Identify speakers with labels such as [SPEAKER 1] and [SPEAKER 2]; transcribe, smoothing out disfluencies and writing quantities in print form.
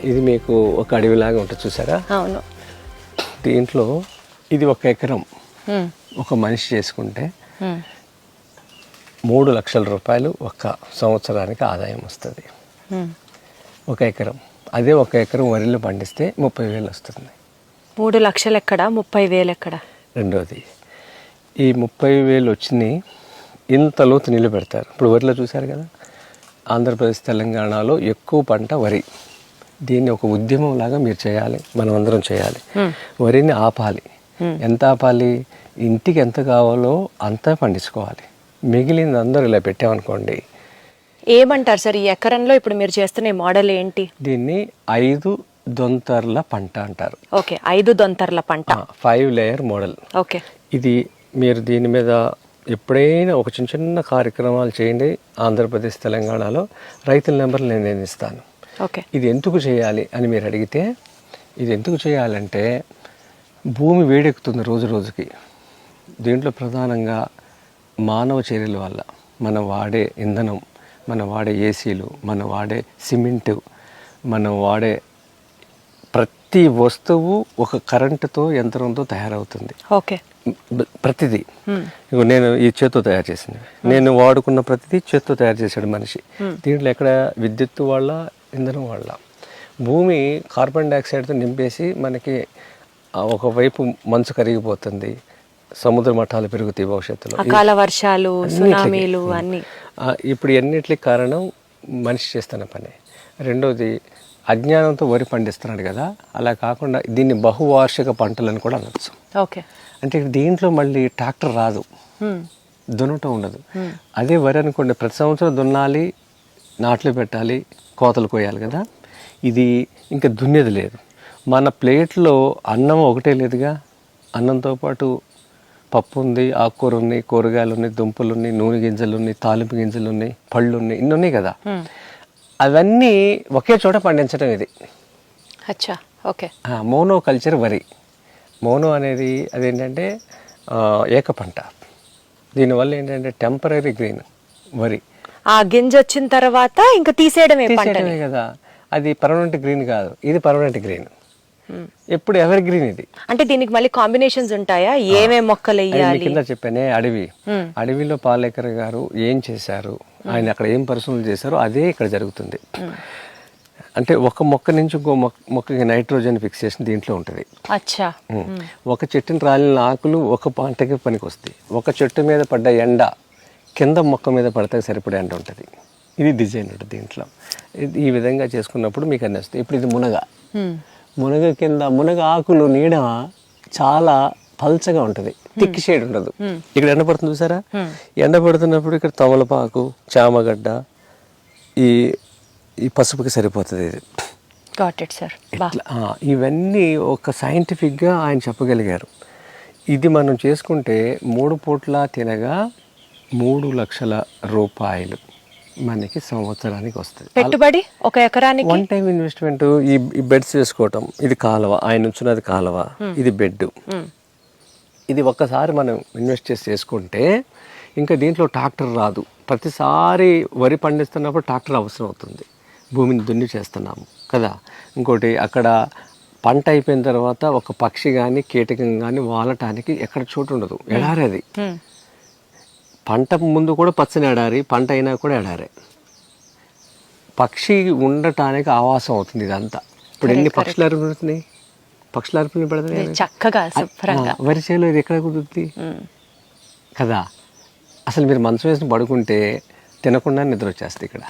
[SPEAKER 1] ఇది మీకు ఒక అడవిలాగా ఉంటుంది చూసారా?
[SPEAKER 2] అవును.
[SPEAKER 1] దీంట్లో ఇది 1 ఎకరం ఒక మనిషి చేసుకుంటే 3 లక్షల రూపాయలు ఒక సంవత్సరానికి ఆదాయం వస్తుంది. 1 ఎకరం. అదే 1 ఎకరం వరిలో పండిస్తే 30,000 వస్తుంది.
[SPEAKER 2] 3 లక్షలు ఎక్కడ, 30,000 ఎక్కడ?
[SPEAKER 1] రెండోది, ఈ 30,000 వచ్చినాయి ఇంత లోతు నీళ్ళు పెడతారు. ఇప్పుడు వరిలో చూశారు కదా, ఆంధ్రప్రదేశ్ తెలంగాణలో ఎక్కువ పంట వరి. దీన్ని ఒక ఉద్యమం లాగా మీరు చేయాలి, మనం అందరం చేయాలి. వరిని ఆపాలి. ఎంత ఆపాలి? ఇంటికి ఎంత కావాలో అంతా పండించుకోవాలి. మిగిలింది అందరూ ఇలా పెట్టామనుకోండి.
[SPEAKER 2] ఏమంటారు సార్ ఈ ఎకరంలో ఇప్పుడు మీరు చేస్తున్న మోడల్ ఏంటి?
[SPEAKER 1] దీన్ని 5 దొంతర్ల పంట అంటారు.
[SPEAKER 2] ఓకే, 5 దొంతర్ల పంట,
[SPEAKER 1] 5 లేయర్ మోడల్.
[SPEAKER 2] ఓకే.
[SPEAKER 1] ఇది మీరు దీని మీద ఎప్పుడైనా ఒక చిన్న చిన్న కార్యక్రమాలు చేయండి. ఆంధ్రప్రదేశ్ తెలంగాణలో రైతుల నెంబర్లు నేను ఇస్తాను.
[SPEAKER 2] ఓకే.
[SPEAKER 1] ఇది ఎందుకు చేయాలి అని మీరు అడిగితే, ఇది ఎందుకు చేయాలంటే భూమి వేడెక్కుతుంది రోజు రోజుకి. దీంట్లో ప్రధానంగా మానవ చర్యల వల్ల మనం వాడే ఇంధనం, మనం వాడే ఏసీలు, మనం వాడే సిమెంటు, మనం వాడే ప్రతి వస్తువు ఒక కరెంటుతో యంత్రంతో తయారవుతుంది.
[SPEAKER 2] ఓకే.
[SPEAKER 1] ప్రతిదీ. నేను ఈ చేత్తో తయారు చేసింది, నేను వాడుకున్న ప్రతిదీ చేత్తో తయారు చేశాడు మనిషి. దీంట్లో ఎక్కడ విద్యుత్తు వాళ్ళ, ఇంధనం వాళ్ళ. భూమి కార్బన్ డైఆక్సైడ్తో నింపేసి మనకి ఒకవైపు మంచు కరిగిపోతుంది, సముద్ర మట్టాలు పెరుగుతాయి భవిష్యత్తులో,
[SPEAKER 2] అకాల వర్షాలు, సునామీలు అన్నీ.
[SPEAKER 1] ఇప్పుడు ఎన్నిటికి కారణం మనిషి చేస్తున్న పని. రెండోది, అజ్ఞానంతో వరి పండిస్తున్నాడు కదా, అలా కాకుండా దీన్ని బహువార్షిక పంటలను కూడా అనొచ్చు.
[SPEAKER 2] ఓకే.
[SPEAKER 1] అంటే దీంట్లో మళ్ళీ ట్రాక్టర్ రాదు, దున్నటం ఉండదు. అదే వరి అనుకోండి, ప్రతి సంవత్సరం దున్నాలి, నాట్లు పెట్టాలి, కోతలు కోయాలి కదా. ఇది ఇంకా దున్నేది లేదు. మన ప్లేట్లో అన్నం ఒకటే లేదుగా, అన్నంతో పాటు పప్పు ఉంది, ఆకుకూర ఉన్నాయి, కూరగాయలు ఉన్నాయి, దుంపలు ఉన్నాయి, నూనె గింజలు ఉన్నాయి, తాలింపు గింజలు ఉన్నాయి, పళ్ళు ఉన్నాయి, ఇన్ని ఉన్నాయి కదా. అవన్నీ ఒకే చోట పండించడం ఇది.
[SPEAKER 2] అచ్చా, ఓకే.
[SPEAKER 1] మోనో కల్చర్ వరి. మోనో అనేది అదేంటంటే ఏక పంట. దీనివల్ల ఏంటంటే టెంపరీ గ్రీన్ వరి.
[SPEAKER 2] ఆ గింజ వచ్చిన తర్వాత ఇంకా తీసేయడమే
[SPEAKER 1] కదా. అది పర్మనెంట్ గ్రీన్ కాదు, ఇది పర్మనెంట్ గ్రీన్. ఎప్పుడు ఎవర్ గ్రీన్ ఇది.
[SPEAKER 2] అంటే దీనికి మళ్ళీ కాంబినేషన్స్ ఉంటాయా? ఏమేం మొక్కలు వేయాలి?
[SPEAKER 1] కింద చెప్పానే అడవి. అడవిలో పాలేకర్ గారు ఏం చేశారు, ఆయన అక్కడ ఏం పరిశోధనలు చేశారో అదే ఇక్కడ జరుగుతుంది. అంటే ఒక మొక్క నుంచి ఇంకో మొక్కకి నైట్రోజన్ ఫిక్సేషన్ దీంట్లో ఉంటుంది.
[SPEAKER 2] అచ్చా.
[SPEAKER 1] ఒక చెట్టుని రాలిన ఆకులు ఒక పంటకి పనికి వస్తాయి. ఒక చెట్టు మీద పడ్డ ఎండ కింద మొక్క మీద పడితే సరిపడే ఎండ ఉంటుంది. ఇది డిజైన్ ఉంటుంది దీంట్లో. ఈ విధంగా చేసుకున్నప్పుడు మీకు అన్నీ వస్తాయి. ఇప్పుడు ఇది మునగ. మునగ కింద మునగ ఆకులు నీడ చాలా పల్చగా ఉంటుంది, థిక్ షేడ్ ఉండదు. ఇక్కడ ఎండ పడుతుంది చూసారా, ఎండ పడుతున్నప్పుడు ఇక్కడ తమలపాకు, చామగడ్డ, ఈ పసుపుకి సరిపోతుంది ఇది. ఇవన్నీ ఒక సైంటిఫిక్గా ఆయన చెప్పగలిగారు. ఇది మనం చేసుకుంటే 3 పూట్ల తినగా 3 లక్షల రూపాయలు మనకి సంవత్సరానికి వస్తుంది.
[SPEAKER 2] పెట్టుబడి 1 ఎకరానికి
[SPEAKER 1] 1 టైం ఇన్వెస్ట్మెంట్. ఈ బెడ్స్ వేసుకోవటం, ఇది కాలువ, ఆయన ఉంచున్నది కాలువ, ఇది బెడ్. ఇది ఒక్కసారి మనం ఇన్వెస్ట్ చేసుకుంటే ఇంకా దీంట్లో ట్రాక్టర్ రాదు. ప్రతిసారి వరి పండిస్తున్నప్పుడు ట్రాక్టర్ అవసరం అవుతుంది, భూమిని దున్ని చేస్తున్నాము కదా. ఇంకోటి, అక్కడ పంట అయిపోయిన తర్వాత ఒక పక్షి కానీ కీటకం కానీ వాలటానికి ఎక్కడ చోటు ఉండదు, ఎడారి అది. పంట ముందు కూడా పచ్చని ఎడారి, పంట అయినా కూడా ఎడారే. పక్షి ఉండటానికి ఆవాసం అవుతుంది ఇదంతా. ఇప్పుడు ఎన్ని పక్షులు అరుపుతున్నాయి, పక్షులు అరుపుని పెడతాయి
[SPEAKER 2] చక్కగా.
[SPEAKER 1] వరి చేలో ఇది ఎక్కడ కుదురుతుంది కదా. అసలు మీరు మంచం వేసి పడుకుంటే తినకుండా నిద్ర వచ్చేస్తుంది ఇక్కడ.